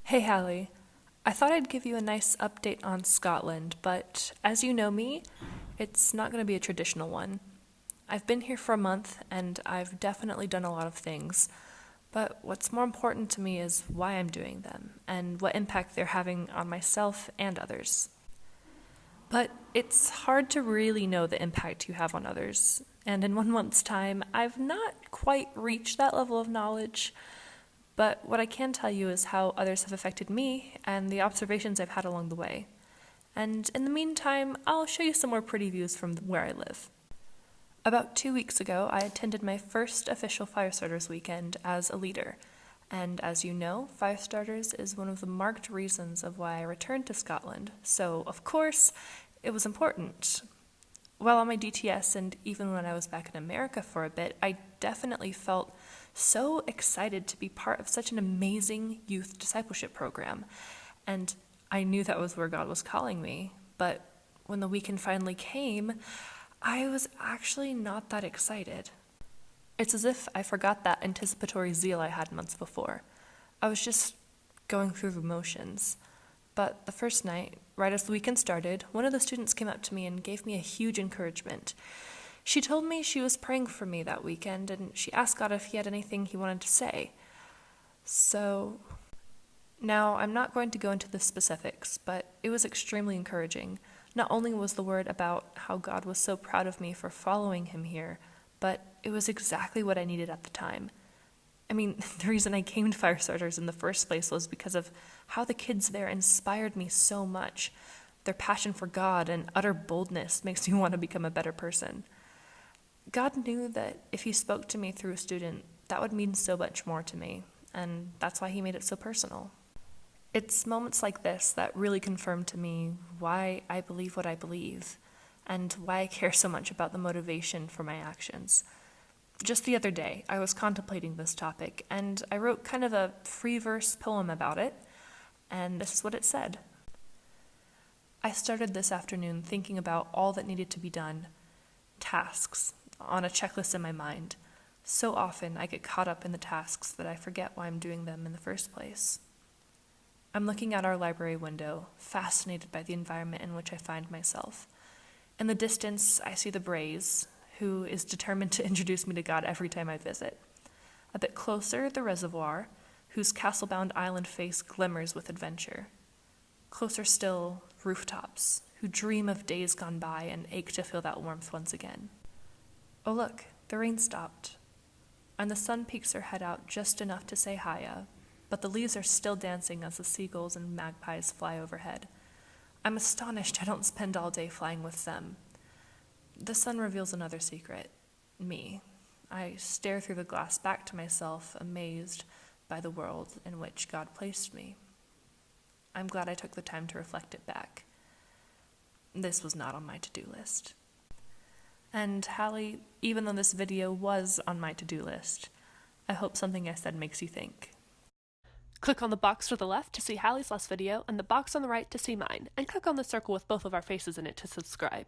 Hey Hallie, I thought I'd give you a nice update on Scotland, but as you know me, it's not going to be a traditional one. I've been here for a month and I've definitely done a lot of things, but what's more important to me is why I'm doing them and what impact they're having on myself and others. But it's hard to really know the impact you have on others, and in 1 month's time, I've not quite reached that level of knowledge. But what I can tell you is how others have affected me and the observations I've had along the way. And in the meantime, I'll show you some more pretty views from where I live. About 2 weeks ago, I attended my first official Firestarters weekend as a leader. And as you know, Firestarters is one of the marked reasons of why I returned to Scotland. So, of course, it was important. While on my DTS and even when I was back in America for a bit, I definitely felt so excited to be part of such an amazing youth discipleship program. And I knew that was where God was calling me. But when the weekend finally came, I was actually not that excited. It's as if I forgot that anticipatory zeal I had months before. I was just going through the motions. But the first night, right as the weekend started, one of the students came up to me and gave me a huge encouragement. She told me she was praying for me that weekend, and she asked God if he had anything he wanted to say. So, now I'm not going to go into the specifics, but it was extremely encouraging. Not only was the word about how God was so proud of me for following him here, but it was exactly what I needed at the time. I mean, the reason I came to Firestarters in the first place was because of how the kids there inspired me so much. Their passion for God and utter boldness makes me want to become a better person. God knew that if he spoke to me through a student, that would mean so much more to me, and that's why he made it so personal. It's moments like this that really confirm to me why I believe what I believe, and why I care so much about the motivation for my actions. Just the other day, I was contemplating this topic, and I wrote kind of a free verse poem about it, and this is what it said. I started this afternoon thinking about all that needed to be done, tasks, on a checklist in my mind. So often I get caught up in the tasks that I forget why I'm doing them in the first place. I'm looking out our library window, fascinated by the environment in which I find myself. In the distance, I see the Braes, who is determined to introduce me to God every time I visit. A bit closer, the reservoir, whose castle-bound island face glimmers with adventure. Closer still, rooftops, who dream of days gone by and ache to feel that warmth once again. Oh look, the rain stopped, and the sun peeks her head out just enough to say hiya, but the leaves are still dancing as the seagulls and magpies fly overhead. I'm astonished I don't spend all day flying with them. The sun reveals another secret, me. I stare through the glass back to myself, amazed by the world in which God placed me. I'm glad I took the time to reflect it back. This was not on my to-do list. And Hallie, even though this video was on my to-do list, I hope something I said makes you think. Click on the box to the left to see Hallie's last video and the box on the right to see mine, and click on the circle with both of our faces in it to subscribe.